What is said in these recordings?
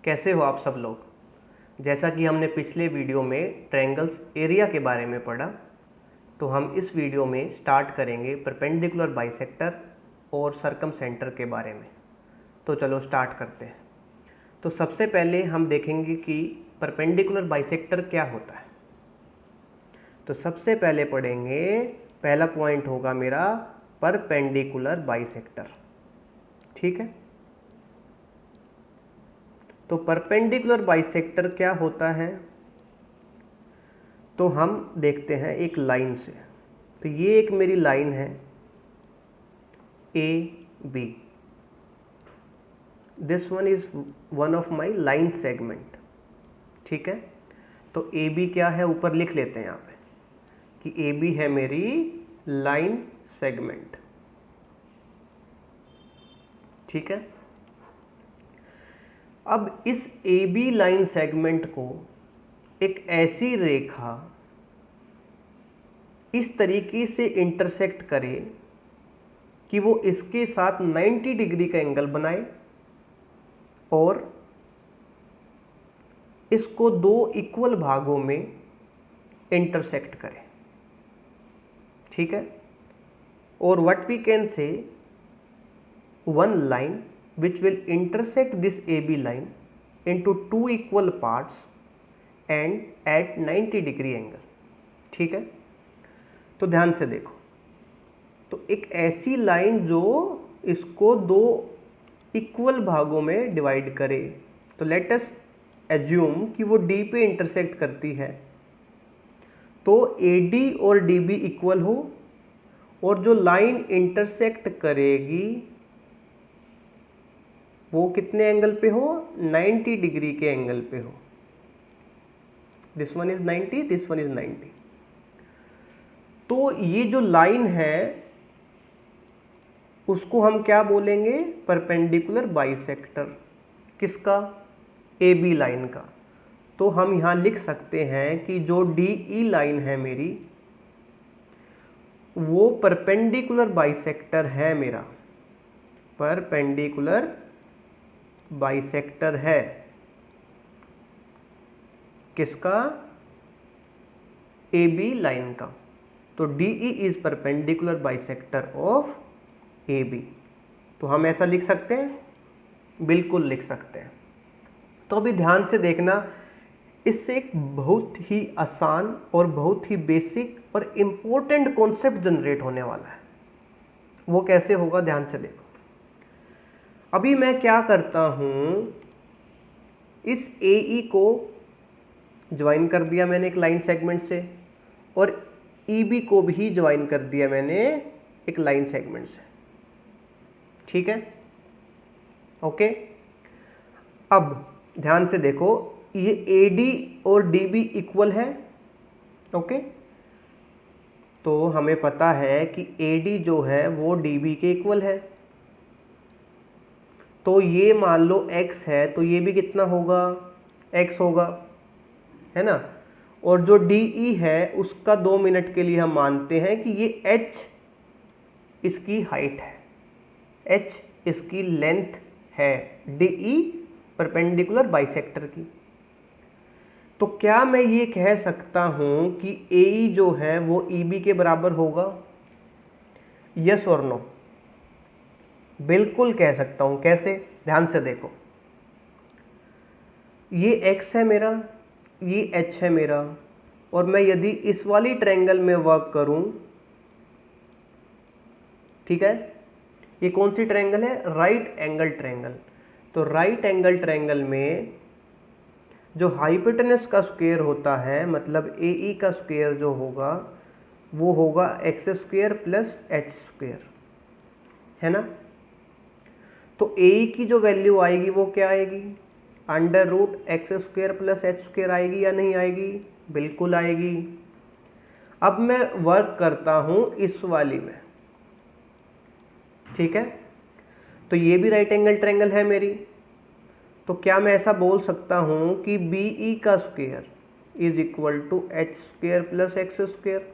कैसे हो आप सब लोग। जैसा कि हमने पिछले वीडियो में ट्रायंगल्स एरिया के बारे में पढ़ा, तो हम इस वीडियो में स्टार्ट करेंगे परपेंडिकुलर बाइसेक्टर और सर्कमसेंटर के बारे में। तो चलो स्टार्ट करते हैं। तो सबसे पहले हम देखेंगे कि परपेंडिकुलर बाइसेक्टर क्या होता है। तो सबसे पहले पढ़ेंगे, पहला पॉइंट होगा मेरा परपेंडिकुलर बाइसेक्टर। ठीक है, तो परपेंडिकुलर बाइसेक्टर क्या होता है, तो हम देखते हैं एक लाइन से। तो ये एक मेरी लाइन है A B, this one is one of my line segment. ठीक है, तो ए बी क्या है, ऊपर लिख लेते हैं यहाँ पे कि ए बी है मेरी लाइन सेगमेंट। ठीक है, अब इस ए बी लाइन सेगमेंट को एक ऐसी रेखा इस तरीके से इंटरसेक्ट करे कि वो इसके साथ 90 डिग्री का एंगल बनाए और इसको दो इक्वल भागों में इंटरसेक्ट करे। ठीक है, और what we can say one line which will intersect this AB line into two equal parts and at 90 degree angle। ठीक है, तो ध्यान से देखो, तो एक ऐसी लाइन जो इसको दो इक्वल भागों में डिवाइड करे। तो लेट अस एज्यूम कि वो D पे इंटरसेक्ट करती है, तो AD और DB इक्वल हो और जो लाइन इंटरसेक्ट करेगी वो कितने एंगल पे हो, 90 डिग्री के एंगल पे हो। This one is 90, this one is 90। तो ये जो लाइन है उसको हम क्या बोलेंगे, परपेंडिकुलर बाइसेक्टर। किसका, ए बी लाइन का। तो हम यहां लिख सकते हैं कि जो डी ई लाइन है मेरी, वो परपेंडिकुलर बाइसेक्टर है मेरा, परपेंडिकुलर बाइसेक्टर है। किसका, ए बी लाइन का। तो D E is perpendicular bisector of A B. तो हम ऐसा लिख सकते हैं, बिल्कुल लिख सकते हैं। तो अभी ध्यान से देखना, इससे एक बहुत ही आसान और बहुत ही बेसिक और इंपॉर्टेंट कॉन्सेप्ट जनरेट होने वाला है। वो कैसे होगा, ध्यान से देखो। अभी मैं क्या करता हूं, इस AE को ज्वाइन कर दिया मैंने एक लाइन सेगमेंट से, और EB को भी ज्वाइन कर दिया मैंने एक लाइन सेगमेंट से। ठीक है, ओके। अब ध्यान से देखो, ये AD और DB इक्वल है। ओके, तो हमें पता है कि AD जो है वो DB के इक्वल है। तो ये मान लो x है, तो ये भी कितना होगा, x होगा, है ना। और जो DE है उसका 2 मिनट के लिए हम मानते हैं कि ये h इसकी हाइट है, h इसकी लेंथ है, DE परपेंडिकुलर बाइसेक्टर की। तो क्या मैं ये कह सकता हूं कि AE जो है वो EB के बराबर होगा, यस और नो? बिल्कुल कह सकता हूं। कैसे, ध्यान से देखो, ये x है मेरा, ये h है मेरा, और मैं यदि इस वाली ट्रायंगल में वर्क करूं, ठीक है, ये कौन सी ट्रायंगल है, राइट एंगल ट्रायंगल। तो राइट एंगल ट्रायंगल में जो हाइपोटेनस का स्क्वायर होता है, मतलब AE का स्क्वायर जो होगा वो होगा x square plus h square, है ना। तो AE की जो वैल्यू आएगी वो क्या आएगी, under root x square plus h square आएगी या नहीं आएगी, बिल्कुल आएगी। अब मैं वर्क करता हूं इस वाली में, ठीक है, तो ये भी राइट एंगल ट्रायंगल है मेरी। तो क्या मैं ऐसा बोल सकता हूं कि BE का square is equal to h square plus x square.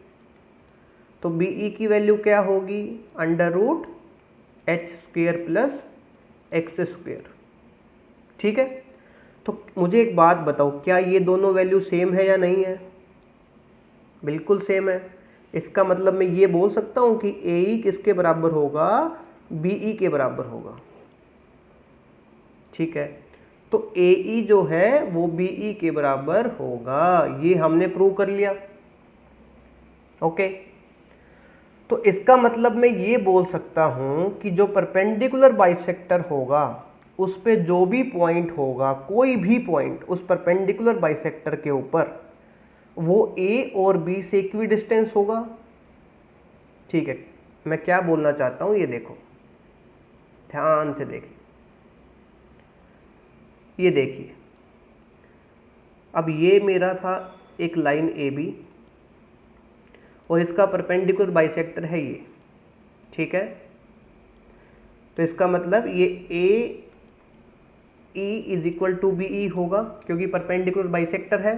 तो BE की वैल्यू क्या होगी, under root h square plus x square. ठीक है, तो मुझे एक बात बताओ, क्या ये दोनों वैल्यू सेम है या नहीं है? बिल्कुल सेम है। इसका मतलब मैं ये बोल सकता हूं कि AE किसके बराबर होगा? BE के बराबर होगा। ठीक है, तो AE जो है वो BE के बराबर होगा, ये हमने प्रूव कर लिया। ओके, तो इसका मतलब मैं ये बोल सकता हूं कि जो परपेंडिकुलर बाइसेक्टर होगा उस पे जो भी पॉइंट होगा, कोई भी पॉइंट उस परपेंडिकुलर बाइसेक्टर के ऊपर, वो A और B से इक्विडिस्टेंस होगा। ठीक है, मैं क्या बोलना चाहता हूं ये देखो, ध्यान से देखिए, ये देखिए, अब ये मेरा था एक लाइन AB और इसका परपेंडिकुलर बाइसेक्टर है ये। ठीक है, तो इसका मतलब ये AE is equal to BE होगा क्योंकि परपेंडिकुलर बाइसेक्टर है।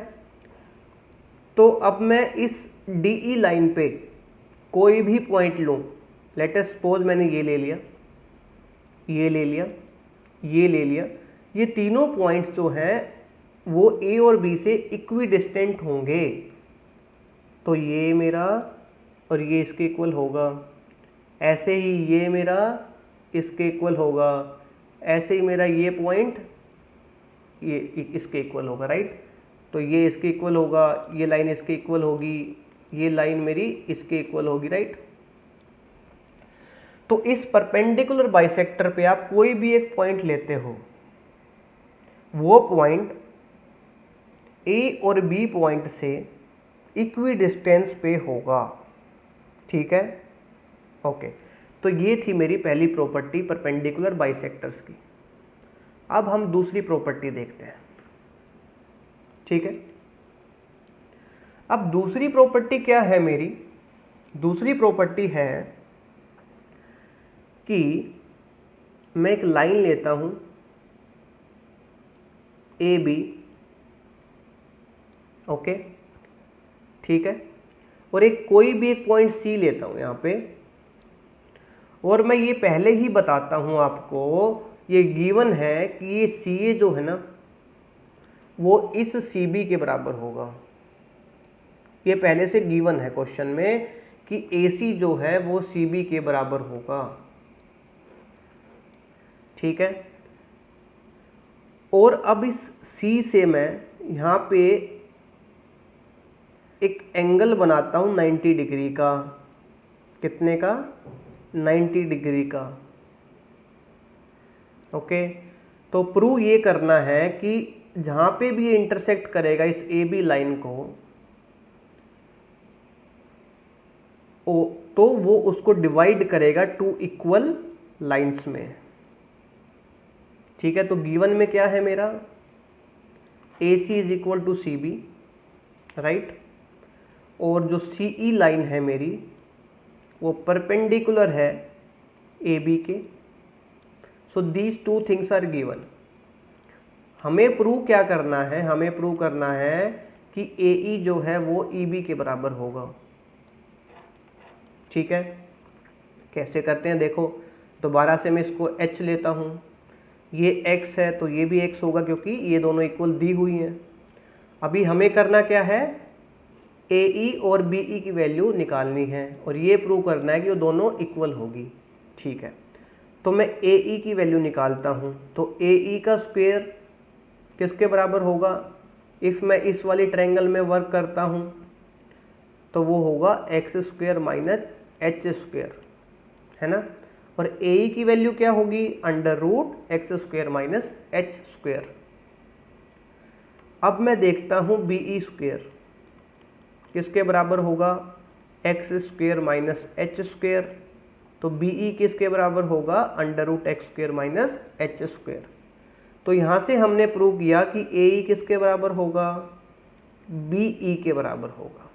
तो अब मैं इस DE लाइन पे कोई भी पॉइंट लूं, लेट अस सपोज मैंने ये ले लिया, ये ले लिया, ये ले लिया, ये तीनों पॉइंट्स जो हैं वो A और B से इक्विडिस्टेंट होंगे। तो ये मेरा और ये इसके इक्वल होगा, ऐसे ही ये मेरा इसके इक्वल होगा, ऐसे ही मेरा ये पॉइंट ये इसके इक्वल होगा, राइट। तो ये इसके इक्वल होगा, ये लाइन इसके इक्वल होगी, ये लाइन मेरी इसके इक्वल होगी, राइट। तो इस परपेंडिकुलर बाइसेक्टर पे आप कोई भी एक पॉइंट लेते हो, वो पॉइंट A और B पॉइंट से इक्विडिस्टेंस पे होगा। ठीक है, ओके, तो ये थी मेरी पहली प्रॉपर्टी परपेंडिकुलर बाइसेक्टर्स की। अब हम दूसरी प्रॉपर्टी देखते हैं। ठीक है, अब दूसरी प्रॉपर्टी क्या है मेरी? दूसरी प्रॉपर्टी है कि मैं एक लाइन लेता हूं AB, ओके, ठीक है, और एक कोई भी एक पॉइंट C लेता हूं यहां पे, और मैं ये पहले ही बताता हूं आपको, ये गिवन है कि ये CA जो है ना वो इस CB के बराबर होगा। ये पहले से गिवन है क्वेश्चन में कि AC जो है वो CB के बराबर होगा। ठीक है, और अब इस C से मैं यहाँ पे एक एंगल बनाता हूँ 90 डिग्री का। कितने का? 90 डिग्री का। ओके, तो प्रूव ये करना है कि जहाँ पे भी ये इंटरसेक्ट करेगा इस AB लाइन को, तो वो उसको डिवाइड करेगा टू इक्वल लाइंस में। ठीक है, तो गिवन में क्या है मेरा? AC is equal to CB, right, और जो CE लाइन है मेरी वो परपेंडिकुलर है AB के। So these two things are given. हमें प्रूव क्या करना है? हमें प्रूव करना है कि AE जो है वो EB के बराबर होगा। ठीक है, कैसे करते हैं देखो, दोबारा से मैं इसको H लेता हूं, ये X है तो ये भी X होगा क्योंकि ये दोनों इक्वल दी हुई हैं। अभी हमें करना क्या है? AE और BE की वैल्यू निकालनी है और ये प्रूव करना है कि वो दोनों इक्वल होगी। ठीक है, तो मैं AE की वैल्यू निकालता हूं, तो AE का स्क्वायर किसके बराबर होगा? इफ मैं इस वाली ट्रायंगल में वर्क करता हूं तो वो होगा x square minus h square, है ना। और AE की वैल्यू क्या होगी? Under root x square minus h square. अब मैं देखता हूं BE स्क्वायर किसके बराबर होगा? X square minus h square. तो BE किसके बराबर होगा? Under root x square minus h square. तो यहां से हमने प्रूव किया कि AE किसके बराबर होगा? BE के बराबर होगा।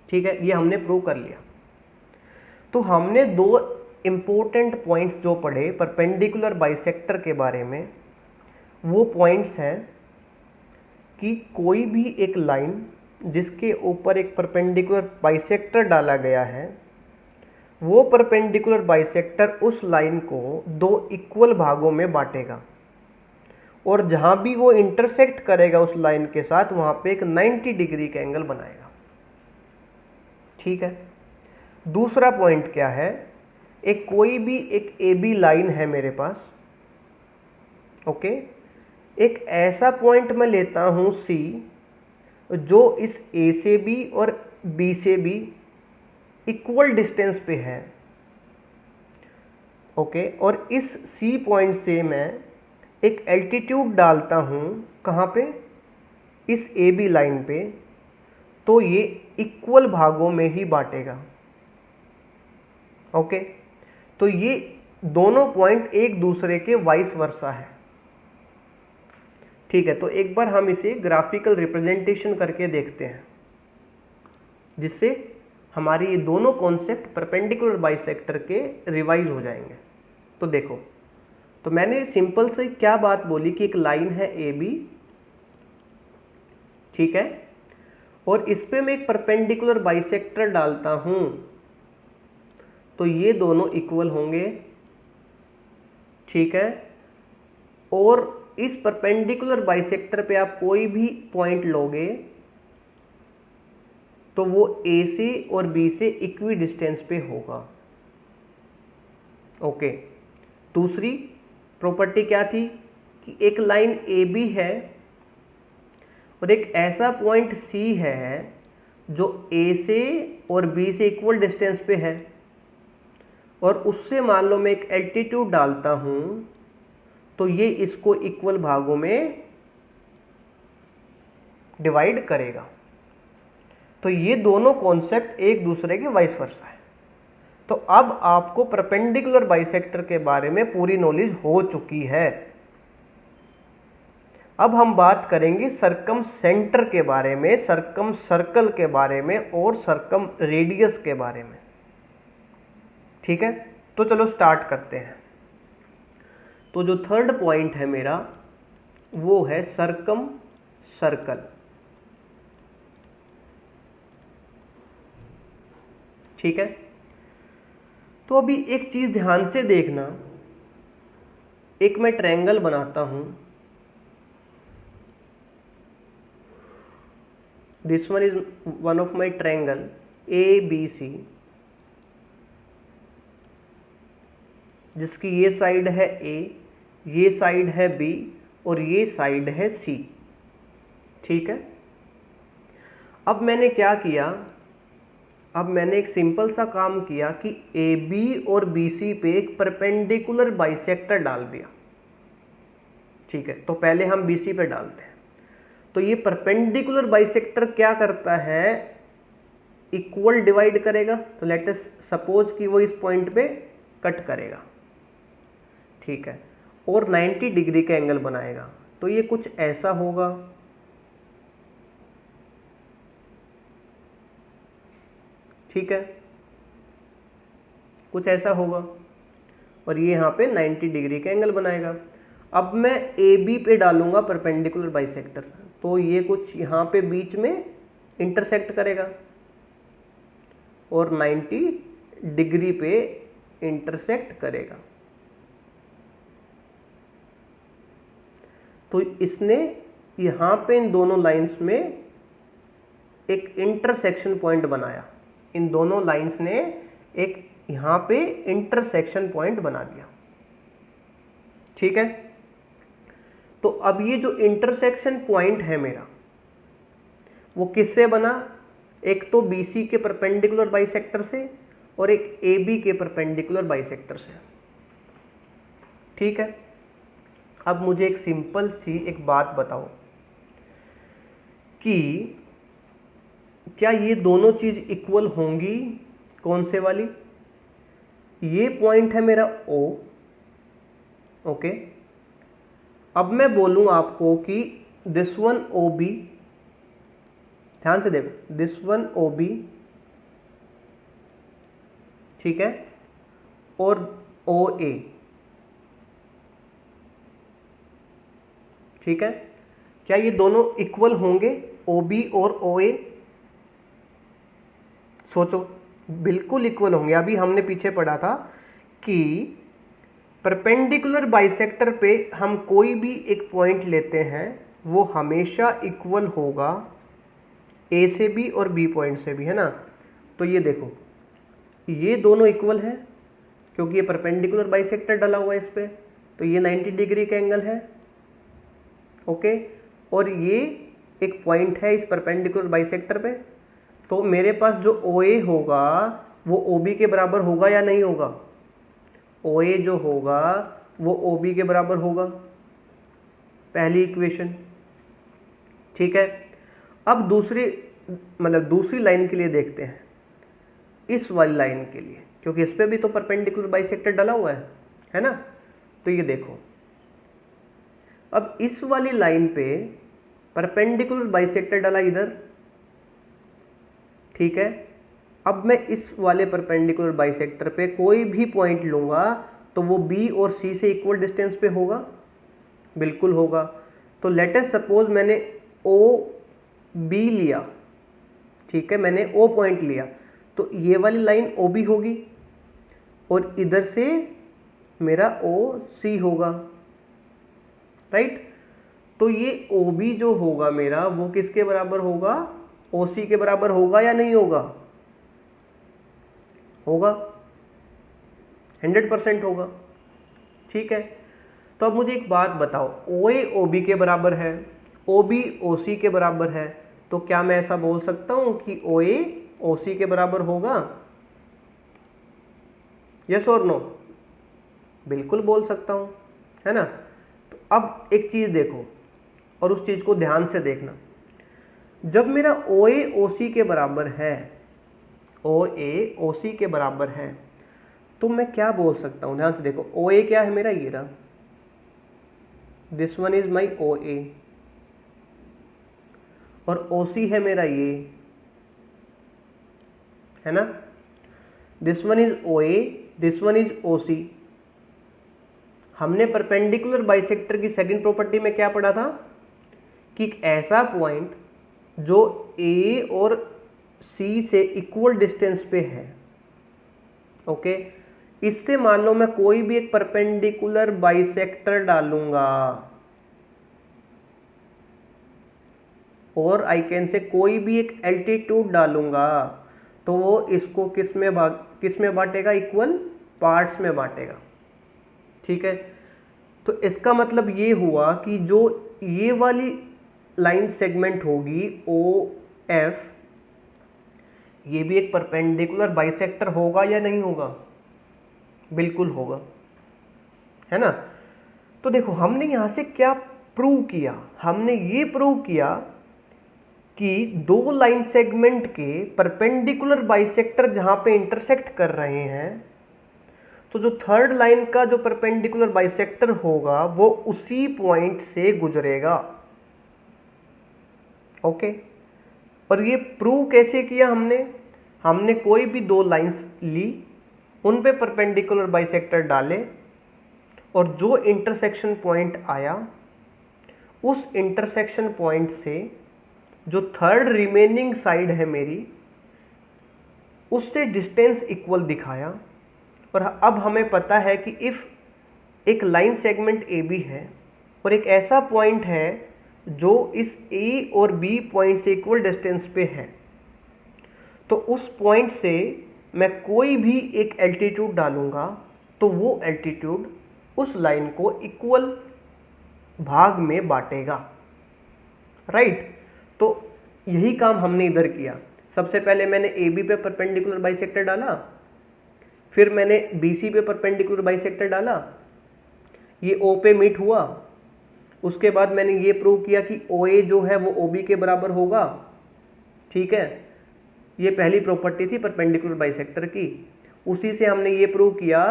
ठीक है, ये हमने प्रूव कर लिया। तो हमने दो इंपॉर्टेंट पॉइंट्स जो पढ़े परपेंडिकुलर बाइसेक्टर के बारे में, वो पॉइंट्स हैं कि कोई भी एक लाइन जिसके ऊपर एक परपेंडिकुलर बाइसेक्टर डाला गया है, वो परपेंडिकुलर बाइसेक्टर उस लाइन को दो इक्वल भागों में बांटेगा और जहां भी वो इंटरसेक्ट करेगा उस लाइन के साथ वहां पे एक 90 डिग्री का एंगल बनाएगा। ठीक है। दूसरा पॉइंट क्या है, एक कोई भी एक ए बी लाइन है मेरे पास, ओके, एक ऐसा पॉइंट मैं लेता हूं सी जो इस ए से भी और बी से भी इक्वल डिस्टेंस पे है, ओके, और इस सी पॉइंट से मैं एक एल्टीट्यूड डालता हूं कहां पे, इस ए बी लाइन पे, तो ये इक्वल भागों में ही बांटेगा। ओके, तो ये दोनों पॉइंट एक दूसरे के वाइस वर्सा है। ठीक है, तो एक बार हम इसे ग्राफिकल रिप्रेजेंटेशन करके देखते हैं जिससे हमारी ये दोनों कॉन्सेप्ट परपेंडिकुलर बाइसेक्टर के रिवाइज हो जाएंगे। तो देखो, तो मैंने सिंपल से क्या बात बोली कि एक लाइन है ए बी, ठीक है, और इस पे मैं एक परपेंडिकुलर बाइसेक्टर डालता हूं तो ये दोनों इक्वल होंगे। ठीक है, और इस परपेंडिकुलर बाइसेक्टर पे आप कोई भी पॉइंट लोगे तो वो ए से और बी से इक्वी डिस्टेंस पे होगा। ओके, दूसरी प्रॉपर्टी क्या थी कि एक लाइन ए बी है और एक ऐसा पॉइंट सी है जो ए से और बी से इक्वल डिस्टेंस पे है, और उससे मान लो मैं एक एल्टीट्यूड डालता हूं तो ये इसको इक्वल भागों में डिवाइड करेगा। तो ये दोनों कॉन्सेप्ट एक दूसरे के वाइस वर्सा है। तो अब आपको परपेंडिकुलर बाइसेक्टर के बारे में पूरी नॉलेज हो चुकी है। अब हम बात करेंगे सरकम सेंटर के बारे में, सरकम सर्कल के बारे में और सरकम रेडियस के बारे में। ठीक है, तो चलो स्टार्ट करते हैं। तो जो थर्ड पॉइंट है मेरा वो है सरकम सर्कल। ठीक है, तो अभी एक चीज ध्यान से देखना, एक मैं ट्रायंगल बनाता हूं, this one is one of my triangle A B C, जिसकी ये साइड है ए, ये साइड है बी और ये साइड है सी। ठीक है, अब मैंने क्या किया, अब मैंने एक सिंपल सा काम किया कि ए बी और बी सी पे एक परपेंडिकुलर बाइसेक्टर डाल दिया। ठीक है, तो पहले हम बी सी पे डालते हैं। तो ये परपेंडिकुलर बाइसेक्टर क्या करता है, इक्वल डिवाइड करेगा। तो लेट अस सपोज कि वो इस पॉइंट पे कट करेगा। ठीक है, और 90 डिग्री का एंगल बनाएगा। तो ये कुछ ऐसा होगा, ठीक है, कुछ ऐसा होगा, और ये यहाँ पे 90 डिग्री का एंगल बनाएगा। अब मैं ए बी पे डालूंगा परपेंडिकुलर बाइसेक्टर, तो ये कुछ यहाँ पे बीच में इंटरसेक्ट करेगा और 90 डिग्री पे इंटरसेक्ट करेगा। तो इसने यहाँ पे इन दोनों लाइंस में एक इंटरसेक्शन पॉइंट बनाया। इन दोनों लाइंस ने एक यहाँ पे इंटरसेक्शन पॉइंट बना दिया। ठीक है, तो अब ये जो इंटरसेक्शन पॉइंट है मेरा वो किससे बना, एक तो BC के परपेंडिकुलर बाइसेक्टर से और एक AB के परपेंडिकुलर बाइसेक्टर से। ठीक है, अब मुझे एक सिंपल सी एक बात बताओ कि क्या ये दोनों चीज इक्वल होंगी। कौन से वाली, ये पॉइंट है मेरा O, ओके, अब मैं बोलूं आपको कि दिस वन OB, ध्यान से देखो, दिस वन OB, ठीक है, और OA, ठीक है, क्या ये दोनों इक्वल होंगे OB और OA। सोचो, बिल्कुल इक्वल होंगे। अभी हमने पीछे पढ़ा था कि परपेंडिकुलर बाइसेक्टर पे हम कोई भी एक पॉइंट लेते हैं वो हमेशा इक्वल होगा ए से भी और बी पॉइंट से भी, है ना। तो ये देखो, ये दोनों इक्वल है क्योंकि ये परपेंडिकुलर बाइसेक्टर डला हुआ है इस पे, तो ये 90 डिग्री का एंगल है, ओके। और ये एक पॉइंट है इस परपेंडिकुलर बाइसेक्टर पे, तो मेरे पास जो OA होगा वो OB के बराबर होगा या नहीं होगा? OA जो होगा वो OB के बराबर होगा, पहली इक्वेशन, ठीक है। अब दूसरी लाइन के लिए देखते हैं, इस वाली लाइन के लिए, क्योंकि इस पे भी तो परपेंडिकुलर बाइसेक्टर डला हुआ है ना। तो ये देखो, अब इस वाली लाइन पे परपेंडिकुलर बाइसेक्टर डला इधर, ठीक है। अब मैं इस वाले परपेंडिकुलर बाइसेक्टर पे कोई भी पॉइंट लूंगा तो वो B और C से इक्वल डिस्टेंस पे होगा, बिल्कुल होगा। तो लेट अस सपोज मैंने OB लिया, ठीक है, मैंने O पॉइंट लिया, तो ये वाली लाइन OB होगी और इधर से मेरा OC होगा, राइट। तो ये OB जो होगा मेरा वो किसके बराबर होगा? OC के बराबर होगा या नहीं होगा? होगा, 100% होगा, ठीक है। तो अब मुझे एक बात बताओ, OA OB के बराबर है, OB OC के बराबर है, तो क्या मैं ऐसा बोल सकता हूं कि OA OC के बराबर होगा? यस और नो? बिल्कुल बोल सकता हूं, है ना। तो अब एक चीज देखो और उस चीज को ध्यान से देखना, जब मेरा OA OC के बराबर है, OA OC के बराबर है, तो मैं क्या बोल सकता हूं? ध्यान से देखो, OA क्या है मेरा? ये रहा, this one is my OA, और OC है मेरा ये, है ना। This one is OA, this one is OC। हमने परपेंडिकुलर बाइसेक्टर की सेकंड प्रॉपर्टी में क्या पढ़ा था कि एक ऐसा पॉइंट जो A और C से इक्वल डिस्टेंस पे है, ओके। इससे मान लो मैं कोई भी एक परपेंडिकुलर बाइसेक्टर डालूंगा और आई कैन से कोई भी एक एल्टीट्यूड डालूंगा, तो वो इसको किस में बांटेगा? इक्वल पार्ट्स में बांटेगा, ठीक है। तो इसका मतलब ये हुआ कि जो ये वाली लाइन सेगमेंट होगी OF, ये भी एक परपेंडिकुलर बाइसेक्टर होगा या नहीं होगा? बिल्कुल होगा, है ना। तो देखो, हमने यहां से क्या प्रूव किया? हमने ये प्रूव किया कि दो लाइन सेगमेंट के परपेंडिकुलर बाइसेक्टर जहां पे इंटरसेक्ट कर रहे हैं, तो जो थर्ड लाइन का जो परपेंडिकुलर बाइसेक्टर होगा वो उसी पॉइंट से गुजरेगा, ओके। और ये प्रूव कैसे किया हमने कोई भी दो लाइंस ली, उन पे परपेंडिकुलर बाइसेक्टर डाले, और जो इंटरसेक्शन पॉइंट आया, उस इंटरसेक्शन पॉइंट से जो थर्ड रिमेनिंग साइड है मेरी, उससे डिस्टेंस इक्वल दिखाया। और अब हमें पता है कि इफ एक लाइन सेगमेंट AB है और एक ऐसा पॉइंट है जो इस A और B पॉइंट से इक्वल डिस्टेंस पे है, तो उस पॉइंट से मैं कोई भी एक एल्टीट्यूड डालूंगा तो वो एल्टीट्यूड उस लाइन को इक्वल भाग में बांटेगा, राइट। तो यही काम हमने इधर किया। सबसे पहले मैंने AB पे परपेंडिकुलर बाइसेक्टर डाला, फिर मैंने BC पे परपेंडिकुलर बाइसेक्टर डाला, ये O पे मीट हुआ। उसके बाद मैंने ये प्रूव किया कि OA जो है वो OB के बराबर होगा, ठीक है। ये पहली प्रॉपर्टी थी परपेंडिकुलर बाइसेक्टर की। उसी से हमने ये प्रूव किया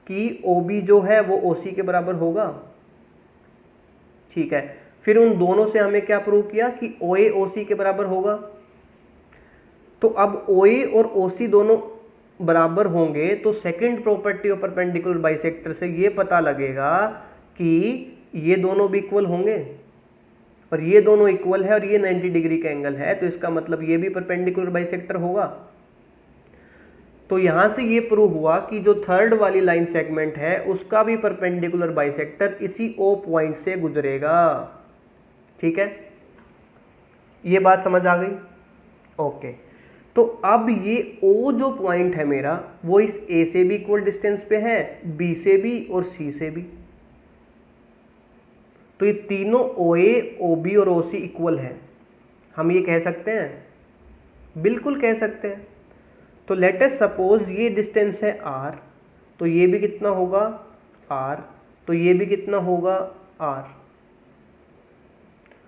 कि OB जो है वो OC के बराबर होगा, ठीक है। फिर उन दोनों से हमें क्या प्रूव किया कि OA OC के बराबर होगा। तो अब OA और OC दोनों बराबर होंगे तो second property of perpendicular bisector से ये पता लगेगा कि ये दोनों भी इक्वल होंगे, और ये दोनों इक्वल है और ये 90 डिग्री का एंगल है, तो इसका मतलब ये भी परपेंडिकुलर बाइसेक्टर होगा। तो यहां से ये प्रूव हुआ कि जो थर्ड वाली लाइन सेगमेंट है उसका भी परपेंडिकुलर बाइसेक्टर इसी O पॉइंट से गुजरेगा। ठीक है, ये बात समझ आ गई? ओके, तो अब ये O जो पॉइंट है मेरा वो इस A से भी इक्वल डिस्टेंस पे है, B से भी और C से भी। तो ये तीनों OA, OB और OC इक्वल है। हम ये कह सकते हैं? बिल्कुल कह सकते हैं। तो लेट अस सपोज ये डिस्टेंस है R, तो ये भी कितना होगा R, तो ये भी कितना होगा R।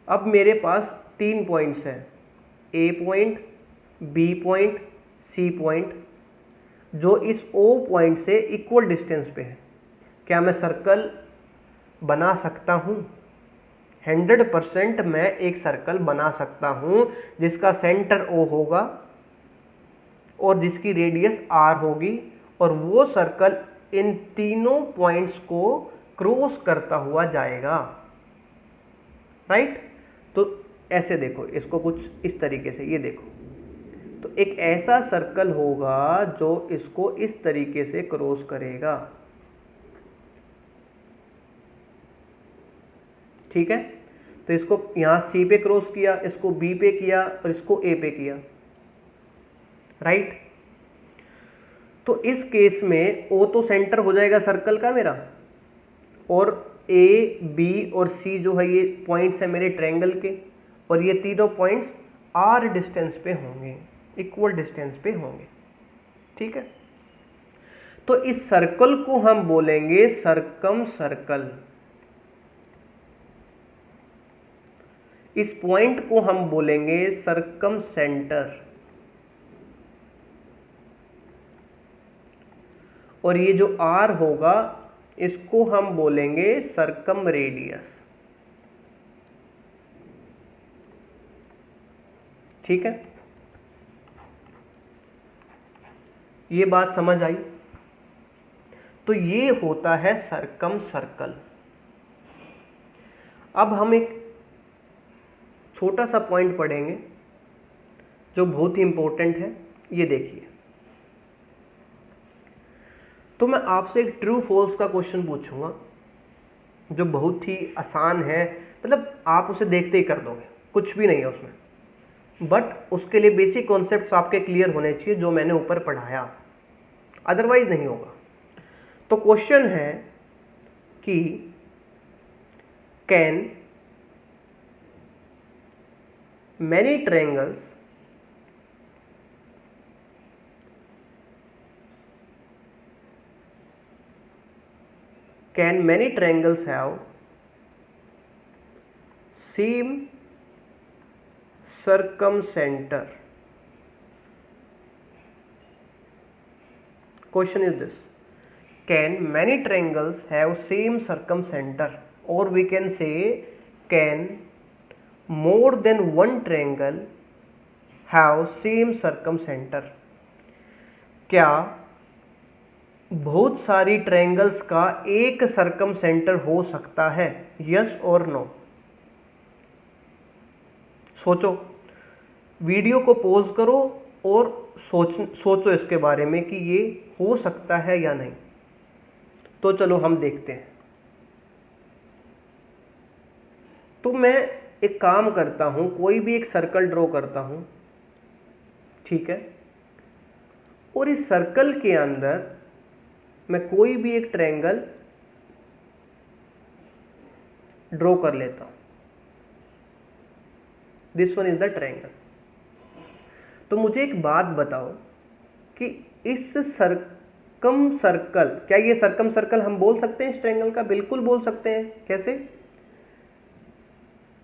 अब मेरे पास 3 पॉइंट्स हैं, A point, B point, C point, जो इस O पॉइंट से इक्वल डिस्टेंस पे है। क्या मैं सर्कल बना सकता हूँ? 100% मैं एक सर्कल बना सकता हूँ जिसका सेंटर O होगा और जिसकी रेडियस R होगी, और वो सर्कल इन तीनों पॉइंट्स को क्रॉस करता हुआ जाएगा। राइट? तो ऐसे देखो इसको, कुछ इस तरीके से, ये देखो, तो एक ऐसा सर्कल होगा जो इसको इस तरीके से क्रॉस करेगा। ठीक है, तो इसको यहां C पे क्रॉस किया, इसको B पे किया और इसको A पे किया। राइट? तो इस केस में O तो सेंटर हो जाएगा सर्कल का मेरा, और A, B और C जो है ये पॉइंट्स है मेरे ट्रायंगल के, और ये तीनों पॉइंट्स R डिस्टेंस पे होंगे, इक्वल डिस्टेंस पे होंगे। ठीक है, तो इस सर्कल को हम बोलेंगे सर्कम सर्कल। इस पॉइंट को हम बोलेंगे सर्कम सेंटर, और ये जो R होगा इसको हम बोलेंगे सर्कम रेडियस। ठीक है, ये बात समझ आई? तो ये होता है सर्कम सर्कल। अब हम एक छोटा सा पॉइंट पढ़ेंगे जो बहुत ही इंपॉर्टेंट है, ये देखिए। तो मैं आपसे एक ट्रू फॉल्स का क्वेश्चन पूछूंगा जो बहुत ही आसान है, मतलब आप उसे देखते ही कर दोगे, कुछ भी नहीं है उसमें, बट उसके लिए बेसिक कॉन्सेप्ट्स आपके क्लियर होने चाहिए जो मैंने ऊपर पढ़ाया, अदरवाइज नहीं होगा। तो क्वेश्चन है कि can many triangles have same circumcenter? Question is this: can many triangles have same circumcenter, or we can say can more than one triangle have same circumcenter? क्या बहुत सारी ट्रायंगल्स का एक सर्कम सेंटर हो सकता है? यस और no? सोचो, वीडियो को पॉज करो और सोचो इसके बारे में कि ये हो सकता है या नहीं। तो चलो हम देखते हैं। तो मैं एक काम करता हूं, कोई भी एक सर्कल ड्रॉ करता हूं, ठीक है, और इस सर्कल के अंदर मैं कोई भी एक ट्रायंगल ड्रॉ कर लेता हूं। This one is the triangle. तो मुझे एक बात बताओ कि इस सर्कम सर्कल, क्या ये सर्कम सर्कल हम बोल सकते हैं इस ट्रायंगल का? बिल्कुल बोल सकते हैं। कैसे?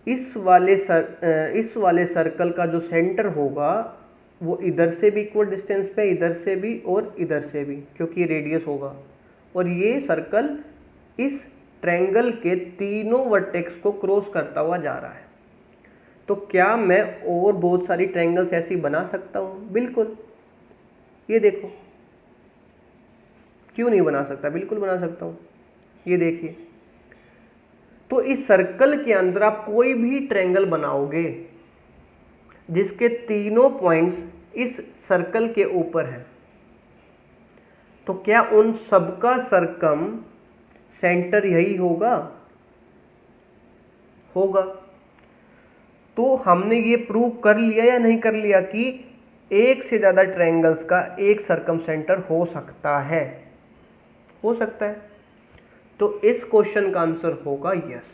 इस वाले सर्कल का जो सेंटर होगा वो इधर से भी इक्वल डिस्टेंस पे, इधर से भी और इधर से भी, क्योंकि ये रेडियस होगा, और ये सर्कल इस ट्रायंगल के तीनों वर्टेक्स को क्रॉस करता हुआ जा रहा है। तो क्या मैं और बहुत सारी ट्रायंगल्स ऐसी बना सकता हूँ? बिल्कुल। ये देखो, क्यों नहीं बना सकता? बिल्कुल बना सकता हूँ। ये देखिए, तो इस सर्कल के अंदर आप कोई भी ट्रायंगल बनाओगे जिसके तीनों पॉइंट्स इस सर्कल के ऊपर हैं, तो क्या उन सबका सरकम सेंटर यही होगा? होगा। तो हमने ये प्रूव कर लिया या नहीं कर लिया कि एक से ज़्यादा ट्रायंगल्स का एक सरकम सेंटर हो सकता है? हो सकता है। तो इस क्वेश्चन का आंसर होगा यस।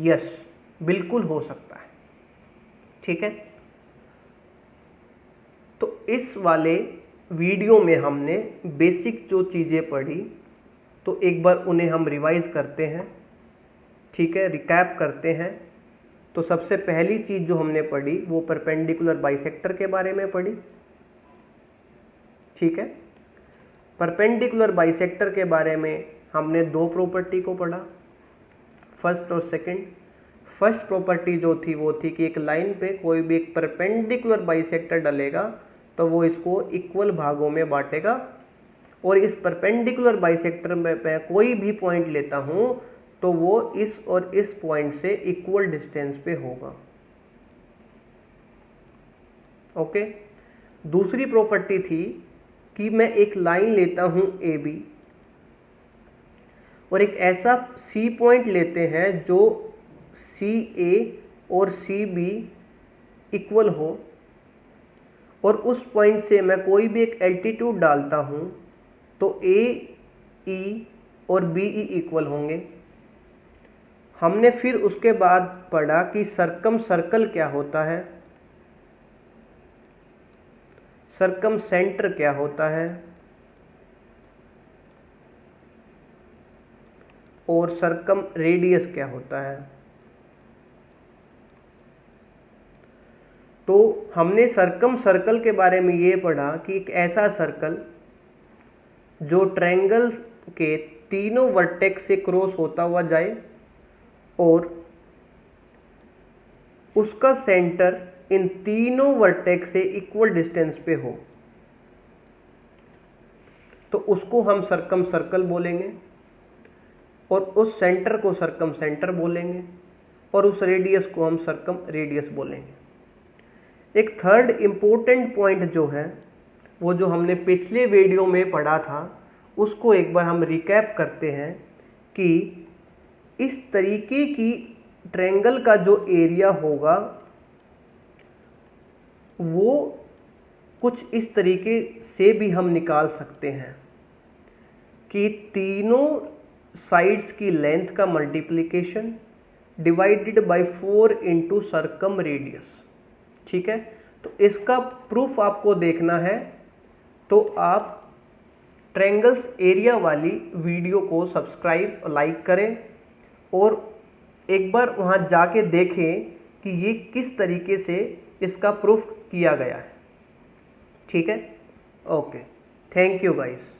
यस, बिल्कुल हो सकता है। ठीक है, तो इस वाले वीडियो में हमने बेसिक जो चीज़ें पढ़ी, तो एक बार उन्हें हम रिवाइज करते हैं। ठीक है, रिकैप करते हैं। तो सबसे पहली चीज़ जो हमने पढ़ी वो परपेंडिकुलर बाइसेक्टर के बारे में पढ़ी। ठीक है, परपेंडिकुलर बाइसेक्टर के बारे में हमने दो प्रॉपर्टी को पढ़ा, फर्स्ट और सेकंड। फर्स्ट प्रॉपर्टी जो थी वो थी कि एक लाइन पे कोई भी एक परपेंडिकुलर बाइसेक्टर डलेगा तो वो इसको इक्वल भागों में बांटेगा, और इस परपेंडिकुलर बाइसेक्टर में मैं कोई भी पॉइंट लेता हूं तो वो इस और इस पॉइंट से इक्वल डिस्टेंस पे होगा। ओके। दूसरी प्रॉपर्टी थी कि मैं एक लाइन लेता हूं ए बी, और एक ऐसा सी पॉइंट लेते हैं जो सी ए और सी बी इक्वल हो, और उस पॉइंट से मैं कोई भी एक एल्टीट्यूड डालता हूं तो ए ई और बी ई इक्वल होंगे। हमने फिर उसके बाद पढ़ा कि सरकम सर्कल क्या होता है, सरकम सेंटर क्या होता है, और सरकम रेडियस क्या होता है। तो हमने सरकम सर्कल के बारे में ये पढ़ा कि एक ऐसा सर्कल जो ट्रायंगल के तीनों वर्टेक्स से क्रॉस होता हुआ जाए और उसका सेंटर इन तीनों वर्टेक्स से इक्वल डिस्टेंस पे हो, तो उसको हम सरकम सर्कल बोलेंगे, और उस सेंटर को सरकम सेंटर बोलेंगे, और उस रेडियस को हम सरकम रेडियस बोलेंगे। एक थर्ड इंपॉर्टेंट पॉइंट जो है वो जो हमने पिछले वीडियो में पढ़ा था उसको एक बार हम रिकैप करते हैं कि इस तरीके की ट्रायंगल का जो एरिया होगा वो कुछ इस तरीके से भी हम निकाल सकते हैं कि तीनों साइड्स की लेंथ का multiplication divided by 4 into circumradius. ठीक है, तो इसका प्रूफ आपको देखना है तो आप ट्रायंगल्स एरिया वाली वीडियो को सब्सक्राइब लाइक करें और एक बार वहां जाके देखें कि ये किस तरीके से इसका प्रूफ किया गया है। ठीक है, ओके, थैंक यू गाइस।